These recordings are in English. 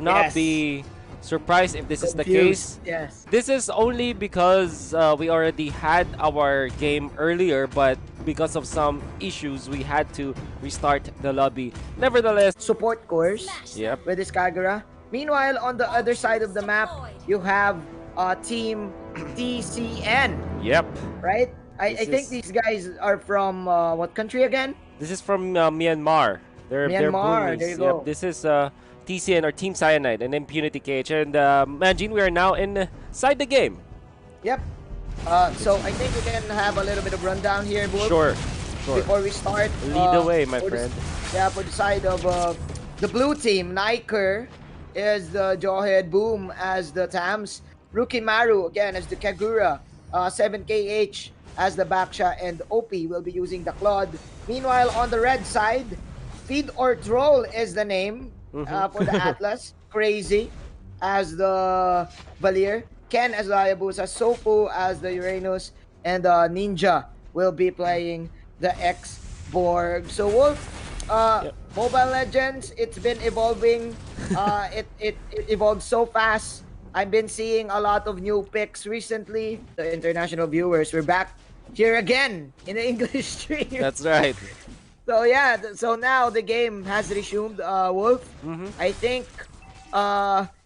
Not be surprised if this is the Confused. case. Yes. This is only because we already had our game earlier, but because of some issues, we had to restart the lobby. Nevertheless, Support course yep. with this Kagura. Meanwhile, on the other side of the map, you have Team TCN. Yep. Right? I think these guys are from what country again? This is from Myanmar. They're Myanmar. There you Burmese. go. Yep. This is TCN or Team Cyanide and Impunity KH. And Manjin, we are now inside the game. Yep. So I think we can have a little bit of rundown here, Wolf. Sure. Before we start. Lead the way, my friend. For the side of the blue team, Niker is the Jawhead, Boom as the Tams, Rookie Maru again as the Kagura, 7KH as the Baksha, and OP will be using the Claude. Meanwhile, on the red side, Feed or Troll is the name for the Atlas. Crazy as the Valir, Ken as the Hayabusa, Sopu as the Uranus, and Ninja will be playing the X-Borg. So Wolf, Mobile Legends, it's been evolving. It evolved so fast. I've been seeing a lot of new picks recently. The international viewers, we're back here again in the English stream. That's right. So yeah, so now the game has resumed, Wolf. I think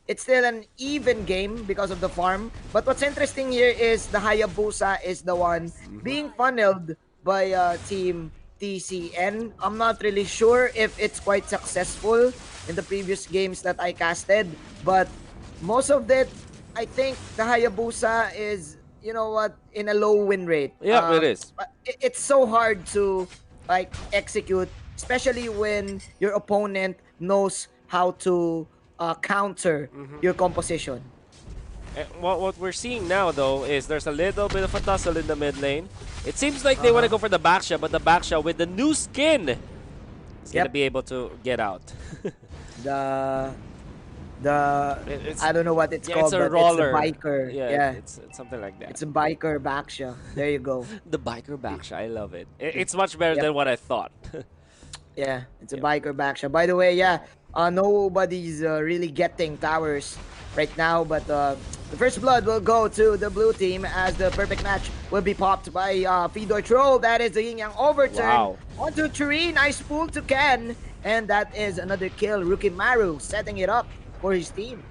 it's still an even game because of the farm. But what's interesting here is the Hayabusa is the one being funneled by Team TCN. I'm not really sure if it's quite successful in the previous games that I casted, but most of it, I think the Hayabusa is, you know what, in a low win rate. Yeah, it is. It's so hard to like execute, especially when your opponent knows how to counter your composition. And what we're seeing now, though, is there's a little bit of a tussle in the mid lane. It seems like they want to go for the Baksha, but the Baksha with the new skin is going to be able to get out. I don't know what it's called, it's a but roller. it's a biker. Yeah, it's something like that. It's a biker Baksha. There you go. The biker Baksha, I love it. It's much better than what I thought. Yeah, it's a biker Baksha. By the way, nobody's really getting towers right now, but the first blood will go to the blue team as the perfect match will be popped by Fedor Troll. That is the Yin Yang overturn. Wow. 1, 2, 3, nice pull to Ken, and that is another kill. Rookie Maru setting it up for his team.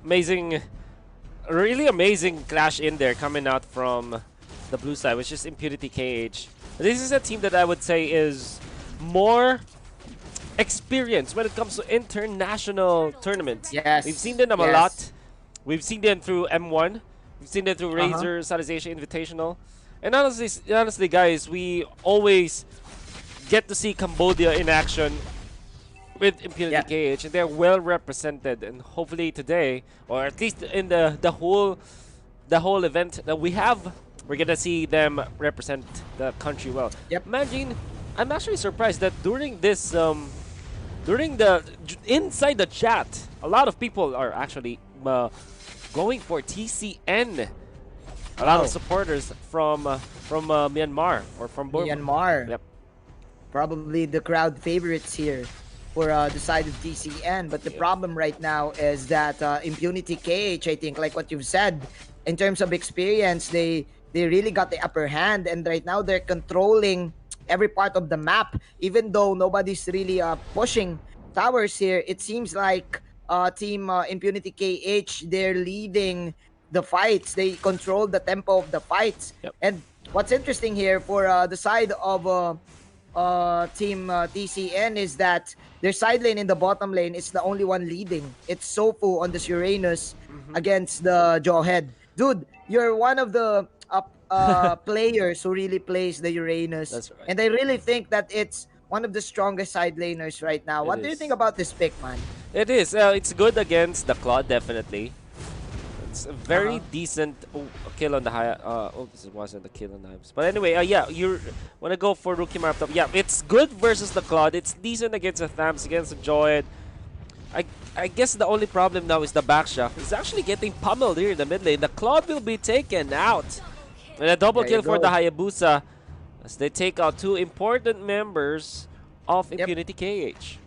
Amazing, really amazing clash in there coming out from the blue side, which is Impunity KH. This is a team that I would say is more experienced when it comes to international tournaments. Yes. We've seen them a lot. We've seen them through M1. We've seen them through Razor, Southeast Asia Invitational. And honestly, guys, we always get to see Cambodia in action with Impunity KH, and they're well represented. And hopefully today, or at least in the whole event that we have, we're gonna see them represent the country well. Imagine, I'm actually surprised that during this inside the chat, a lot of people are actually going for TCN. A lot of supporters from Myanmar or from Burma. Myanmar. Yep. Probably the crowd favorites here for the side of TCN. But the problem right now is that Impunity KH, I think, like what you've said, in terms of experience, they really got the upper hand, and right now they're controlling every part of the map. Even though nobody's really pushing towers here, it seems like Team Impunity KH, they're leading the fights. They control the tempo of the fights. And what's interesting here for the side of Team TCN is that their side lane in the bottom lane is the only one leading. It's Sofu on this Uranus against the Jawhead. Dude, you're one of the players who really plays the Uranus. That's right. And I really think that it's one of the strongest side laners right now. What do you think about this pick, man? It is. It's good against the Claude, definitely. It's a very decent kill on the high. This wasn't a kill on the Hives. But anyway, you want to go for Rookie Mar up top. Yeah, it's good versus the Claude. It's decent against the Thams, against the Joyd. I guess the only problem now is the Baksha. He's actually getting pummeled here in the mid lane. The Claude will be taken out. And a double kill for the Hayabusa as they take out two important members of Impunity KH.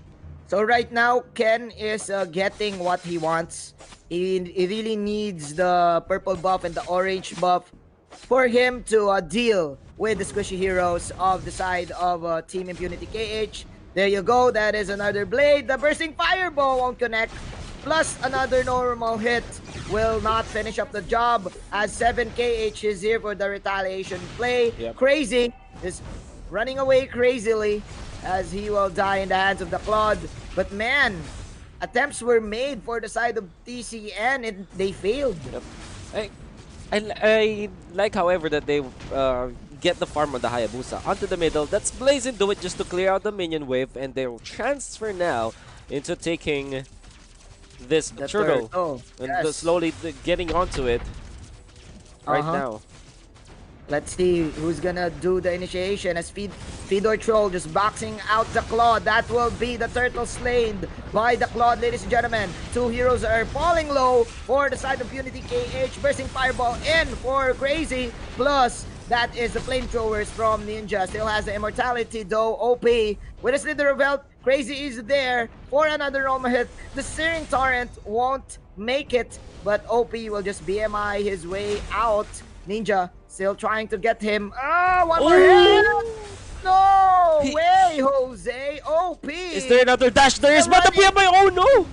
So right now, Ken is getting what he wants. He really needs the purple buff and the orange buff for him to deal with the squishy heroes of the side of Team Impunity KH. There you go. That is another blade. The bursting fireball won't connect. Plus another normal hit will not finish up the job as 7KH is here for the retaliation play. Yep. Crazy is running away crazily as he will die in the hands of the Claude. But man, attempts were made for the side of TCN and they failed. Yep. I like, however, that they get the farm on the Hayabusa onto the middle. That's Blaze into it just to clear out the minion wave, and they will transfer now into taking this turtle and slowly getting onto it right now. Let's see who's gonna do the initiation as Fedor Troll just boxing out the Claude. That will be the turtle slain by the Claude, ladies and gentlemen. Two heroes are falling low for the side of Unity KH. Bursting Fireball in for Crazy. Plus, that is the flamethrowers from Ninja. Still has the immortality though. OP with a Slither of Health. Crazy is there for another Roma hit. The Searing Torrent won't make it, but OP will just BMI his way out. Ninja still trying to get him. One more hit! No way, Jose! OP! Is there another dash? There is, but the BMI, oh no!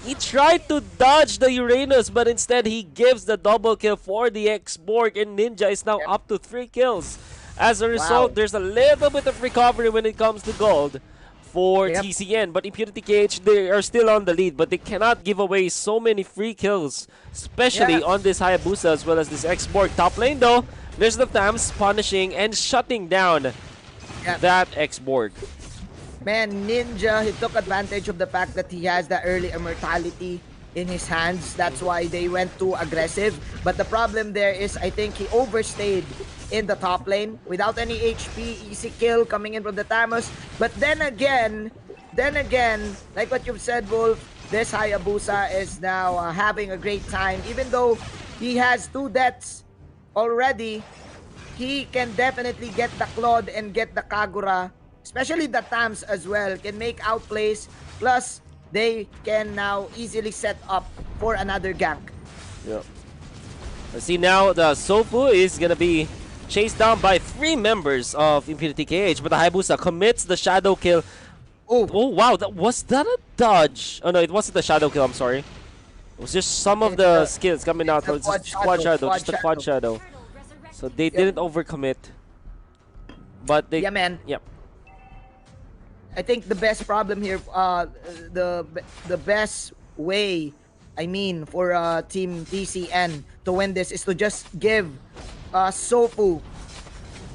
He tried to dodge the Uranus, but instead he gives the double kill for the X-Borg, and Ninja is now up to 3 kills. As a result, there's a little bit of recovery when it comes to gold for TCN, but Impunity KH, they are still on the lead, but they cannot give away so many free kills, especially on this Hayabusa as well as this X-Borg. Top lane though, there's the Thams punishing and shutting down that X-Borg. Man, Ninja, he took advantage of the fact that he has the early immortality in his hands. That's why they went too aggressive. But the problem there is, I think he overstayed in the top lane without any HP. Easy kill coming in from the Thamus. But then again, like what you've said, Wolf, this Hayabusa is now having a great time. Even though he has 2 deaths already, he can definitely get the Claude and get the Kagura. Especially the Tams as well can make outplays. Plus, they can now easily set up for another gank. Yep. Let's see now, the Sofu is going to be chased down by 3 members of Impunity KH, but the Hayabusa commits the shadow kill. Oh wow, was that a dodge? Oh no, it wasn't the shadow kill, I'm sorry. It was just some of the skills coming out. It's just quad shadow, just a quad shadow. So they didn't overcommit. But they... Yeah, man. Yep. I think the best problem here, the best way, I mean, for Team TCN to win this is to just give Sofu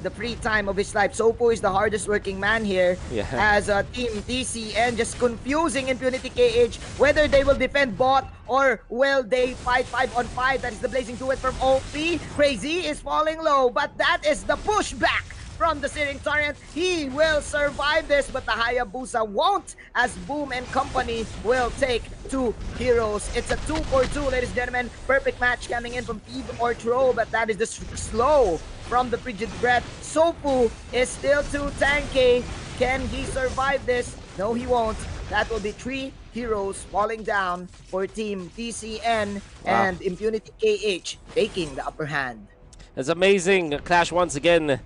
the free time of his life. Sofu is the hardest working man here as Team TCN just confusing Impunity KH whether they will defend bot or will they fight 5-on-5. That is the blazing duet from OP. Crazy is falling low, but that is the pushback from the Searing Torrent. He will survive this, but the Hayabusa won't, as Boom and company will take 2 heroes. It's a 2-for-2, ladies and gentlemen. Perfect match coming in from Eve or Troll, but that is the slow from the Frigid Breath. Sofu is still too tanky. Can he survive this? No, he won't. That will be 3 heroes falling down for Team TCN and Impunity KH taking the upper hand. It's amazing. Clash once again.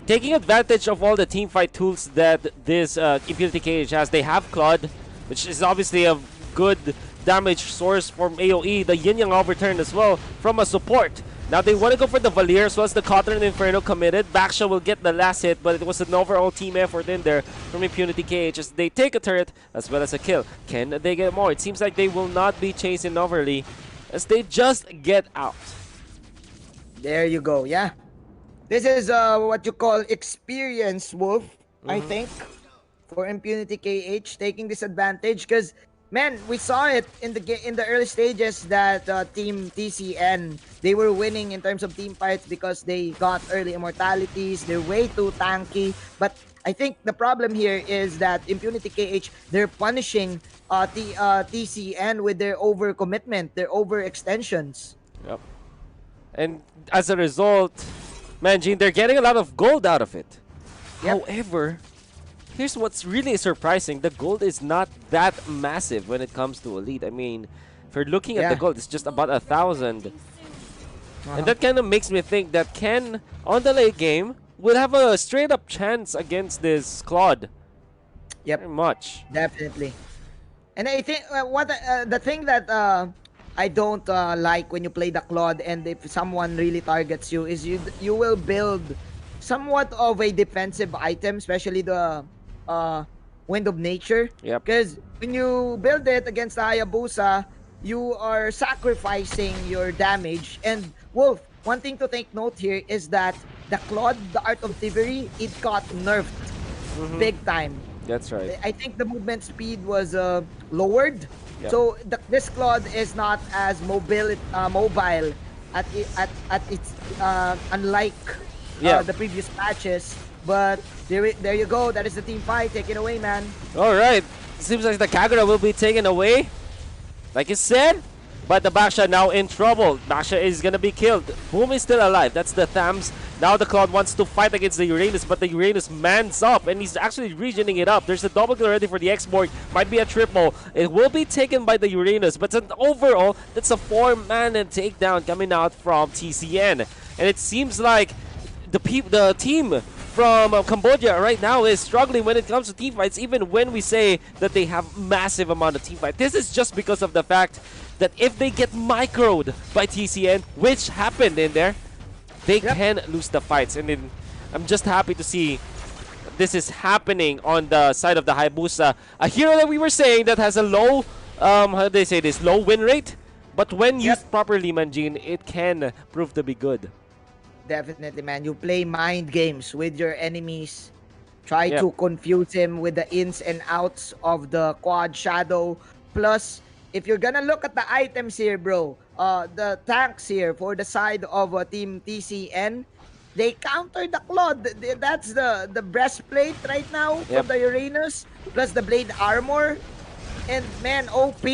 Taking advantage of all the teamfight tools that this Impunity KH has. They have Claude, which is obviously a good damage source from AoE. The Yin Yang overturn as well from a support. Now they want to go for the Valier as well as the Cotton Inferno committed. Baksha will get the last hit, but it was an overall team effort in there from Impunity KH as they take a turret as well as a kill. Can they get more? It seems like they will not be chasing overly as they just get out. There you go, yeah. This is what you call experience, Wolf, I think, for Impunity KH taking this advantage. Because, man, we saw it in the early stages that Team TCN, they were winning in terms of team fights because they got early immortalities. They're way too tanky. But I think the problem here is that Impunity KH, they're punishing TCN with their overcommitment, their overextensions. Yep. And as a result... Man, Gene, they're getting a lot of gold out of it. However, here's what's really surprising. The gold is not that massive when it comes to Elite. I mean, if you're looking at the gold, it's just about 1,000. And that kind of makes me think that Ken, on the late game, will have a straight-up chance against this Claude. Yep. Very much. Definitely. And I think the thing that I don't like when you play the Claude, and if someone really targets you, is you will build somewhat of a defensive item, especially the Wind of Nature. Yep. Because when you build it against the Hayabusa, you are sacrificing your damage. And Wolf, one thing to take note here is that the Claude, the Art of Thievery, it got nerfed big time. That's right. I think the movement speed was lowered. Yep. So this Claude is not as mobile at its unlike the previous patches. But there you go. That is the team fight. Take it away, man. All right. Seems like the Kagura will be taken away. Like you said, but the Basha now in trouble. Basha is gonna be killed. Boom is still alive. That's the Thams. Now the Cloud wants to fight against the Uranus, but the Uranus mans up and he's actually regening it up. There's a double kill already for the X-Borg. Might be a triple. It will be taken by the Uranus, but overall, that's a 4-man takedown coming out from TCN. And it seems like the team from Cambodia right now is struggling when it comes to team fights, even when we say that they have massive amount of team fight. This is just because of the fact that if they get microed by TCN, which happened in there, they can lose the fights. And then I'm just happy to see this is happening on the side of the Hayabusa, a hero that we were saying that has a low, how do they say this, low win rate, but when used properly, Manjin, it can prove to be good. Definitely, man. You play mind games with your enemies. Try to confuse him with the ins and outs of the quad shadow. Plus, if you're gonna look at the items here, bro, the tanks here for the side of Team TCN, they counter the Claude. That's the breastplate right now from the Uranus, plus the blade armor. And man, OP.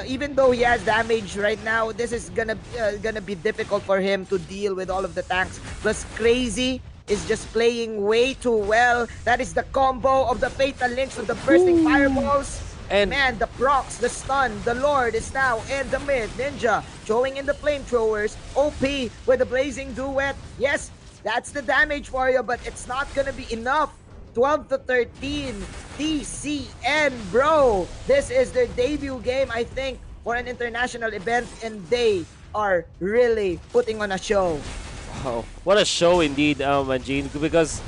Even though he has damage right now, this is gonna be difficult for him to deal with all of the tanks. Plus, Crazy is just playing way too well. That is the combo of the Fatal Links with the bursting fireballs. And man, the procs, the stun, the Lord is now in the mid. Ninja showing in the flamethrowers. OP with the blazing duet. Yes, that's the damage for you, but it's not gonna be enough. 12 to 13, TCN, bro. This is their debut game, I think, for an international event, and they are really putting on a show. Wow, what a show indeed, Manjin, because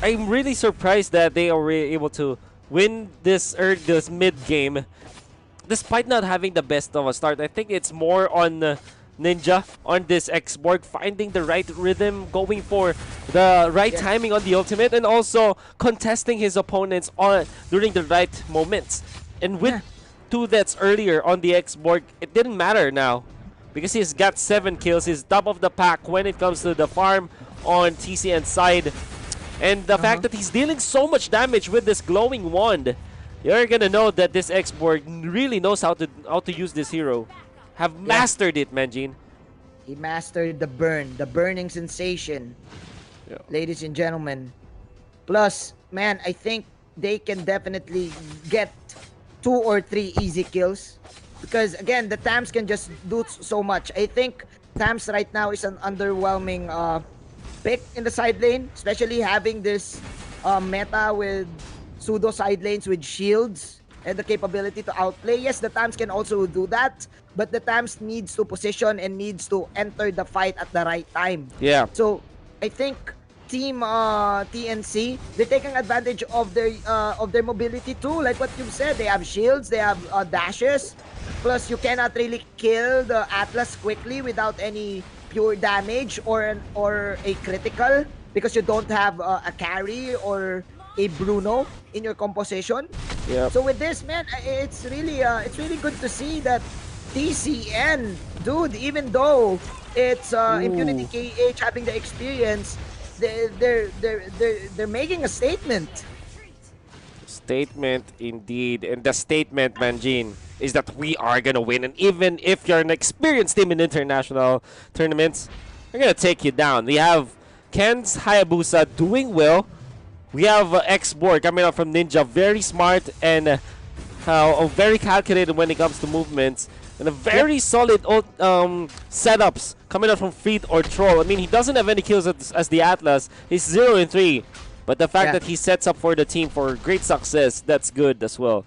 I'm really surprised that they are able to win this mid game, despite not having the best of a start. I think it's more on Ninja on this X-Borg, finding the right rhythm, going for the right timing on the ultimate, and also contesting his opponents during the right moments. And with 2 deaths earlier on the X-Borg, it didn't matter now because he's got 7 kills. He's top of the pack when it comes to the farm on TCN's side. And the fact that he's dealing so much damage with this glowing wand, you're gonna know that this X-Borg really knows how to use this hero. Have mastered it, Manjin. He mastered the burning sensation, ladies and gentlemen. Plus, man, I think they can definitely get 2 or 3 easy kills. Because, again, the Tams can just do so much. I think Tams right now is an underwhelming pick in the side lane, especially having this meta with pseudo side lanes with shields and the capability to outplay. Yes, the Tams can also do that, but the Tams needs to position and needs to enter the fight at the right time. Yeah. So I think Team TNC, they're taking advantage of their mobility too. Like what you've said, they have shields, they have dashes. Plus, you cannot really kill the Atlas quickly without any pure damage or a critical, because you don't have a carry or a Bruno in your composition. Yeah. So with this, man, it's really good to see that TCN, dude, even though it's Impunity KH having the experience, they're making a statement. Statement indeed. And the statement, Manjin, is that we are gonna win. And even if you're an experienced team in international tournaments, we're gonna take you down. We have Ken's Hayabusa doing well. We have X-Borg coming out from Ninja, very smart and very calculated when it comes to movements. And a very solid setups coming out from Feed or Troll. I mean, he doesn't have any kills as the Atlas. He's 0-3. But the fact that he sets up for the team for great success, that's good as well.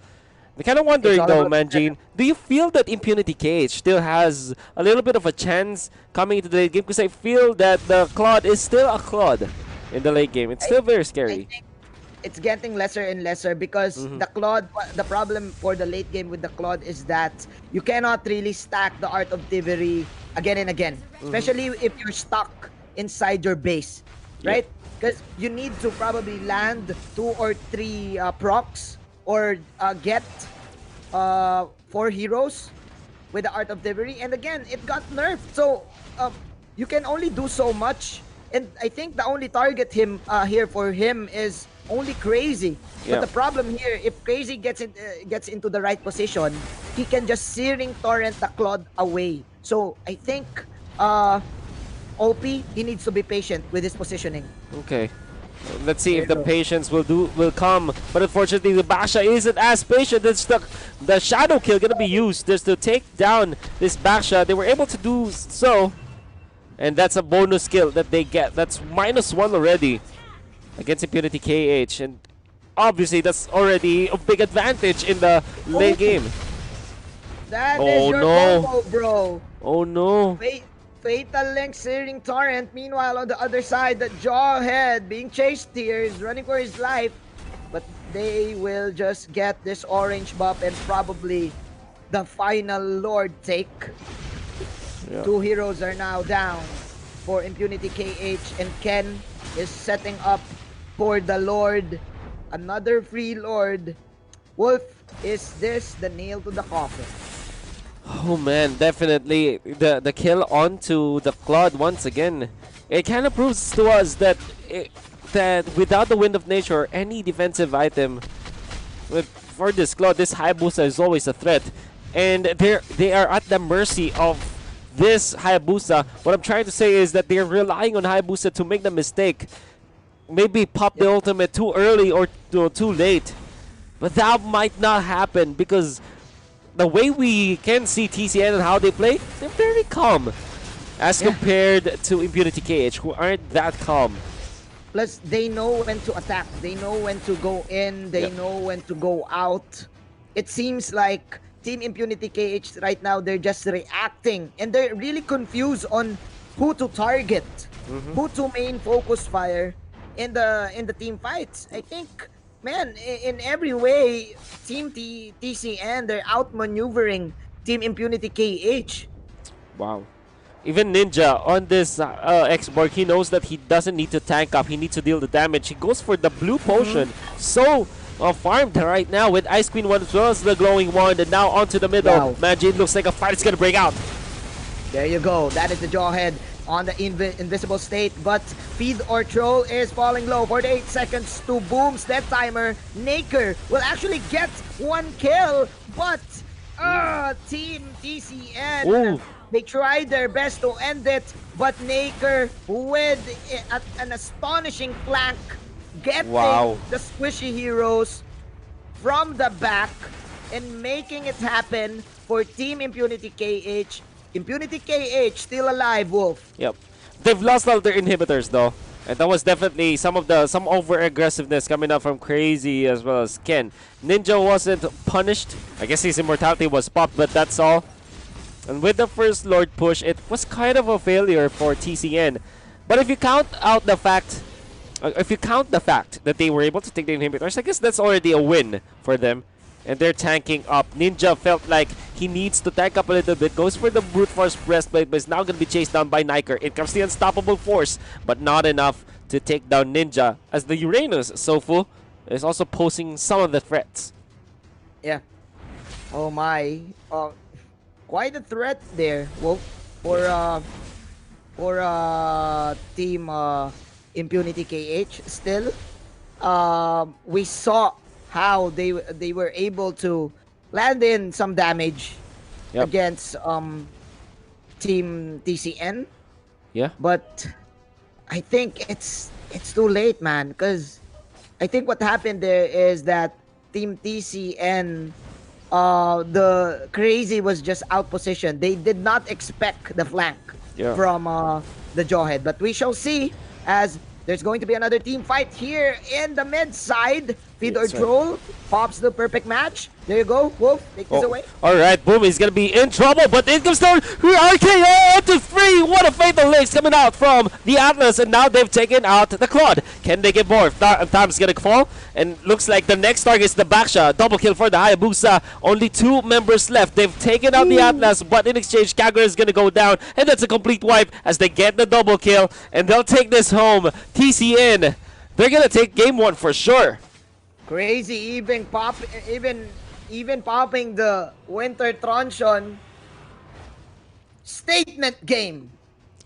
I'm kind of wondering though, Manjin, do you feel that Impunity KH still has a little bit of a chance coming into the late game? Because I feel that the Claude is still a Claude in the late game. It's still very scary. It's getting lesser and lesser because the problem for the late game with the Claude is that you cannot really stack the Art of Thievery again and again, especially if you're stuck inside your base, right? Because you need to probably land 2 or 3 procs or get 4 heroes with the Art of Thievery, and again it got nerfed, so you can only do so much. And I think the only target here for him is only Crazy. But the problem here, if Crazy gets into the right position, he can just Searing Torrent the Claude away. So I think OP, he needs to be patient with his positioning. Okay. Let's see if the patience will come. But unfortunately, the Basha isn't as patient. It's the Shadow Kill gonna be used just to take down this Basha. They were able to do so. And that's a bonus kill that they get. That's -1 already against Impunity KH. And obviously, that's already a big advantage in the late game. That is your combo, bro. Oh no. Fatal Link Searing Torrent. Meanwhile, on the other side, the Jawhead being chased here is running for his life. But they will just get this orange buff and probably the final Lord take. 2 heroes are now down for Impunity KH, and Ken is setting up for the Lord. Another free Lord. Wolf, is this the nail to the coffin? Oh man, definitely the kill onto the Claude once again. It kind of proves to us that without the Wind of Nature, any defensive item for this Claude, this Hayabusa is always a threat, and they are at the mercy of this Hayabusa. What I'm trying to say is that they're relying on Hayabusa to make the mistake. Maybe pop the ultimate too early or too late. But that might not happen because the way we can see TCN and how they play, they're very calm as compared to Impunity KH, who aren't that calm. Plus, they know when to attack. They know when to go in. They know when to go out. It seems like Team Impunity KH right now, they're just reacting. And they're really confused on who to target, who to main focus fire in the team fights. I think, man, in every way, Team TCN, they're outmaneuvering Team Impunity KH. Wow. Even Ninja on this X-Borg, he knows that he doesn't need to tank up. He needs to deal the damage. He goes for the blue potion. So farmed right now with Ice Queen 1 as well as the glowing wand. And now onto the middle. Wow. Manjin, looks like a fight is going to break out. There you go. That is the Jawhead on the invisible state. But Feed or Troll is falling low. 48 seconds to Boom's death timer. Naker will actually get 1 kill. But Team TCN... Ooh. They tried their best to end it, but Naker with an astonishing flank, getting the squishy heroes from the back and making it happen for Team Impunity KH. Impunity KH still alive, Wolf. Yep. They've lost all their inhibitors though. And that was definitely some over-aggressiveness coming up from Crazy as well as Ken. Ninja wasn't punished. I guess his immortality was popped, but that's all. And with the first Lord push, it was kind of a failure for TCN. But if you count the fact that they were able to take the inhibitors, I guess that's already a win for them. And they're tanking up. Ninja felt like he needs to tank up a little bit. Goes for the brute force breastplate, but is now going to be chased down by Niker. It comes the unstoppable force, but not enough to take down Ninja. As the Uranus Sofu is also posing some of the threats. Yeah. Oh my. Quite a threat there, Wolf, for Team Impunity KH. Still, we saw how they were able to land in some damage against Team TCN. Yeah. But I think it's too late, man, because I think what happened there is that Team TCN, the Crazy was just out positioned. They did not expect the flank from the Jawhead. But we shall see as there's going to be another team fight here in the mid side. Feed or Troll pops the perfect match. There you go. Wolf, take this away. Alright, Boom, he's gonna be in trouble, but in comes down RKO to 3. What a fatal links coming out from the Atlas, and now they've taken out the Claude. Can they get more? Time's gonna fall, and looks like the next target is the backshot. Double kill for the Hayabusa. Only 2 members left. They've taken out the Atlas, but in exchange, Kagura is gonna go down, and that's a complete wipe as they get the double kill, and they'll take this home. TCN, they're gonna take game 1 for sure. Crazy even popping the Winter Tronson statement game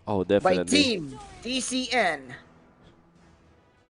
Oh, definitely. by Team TCN.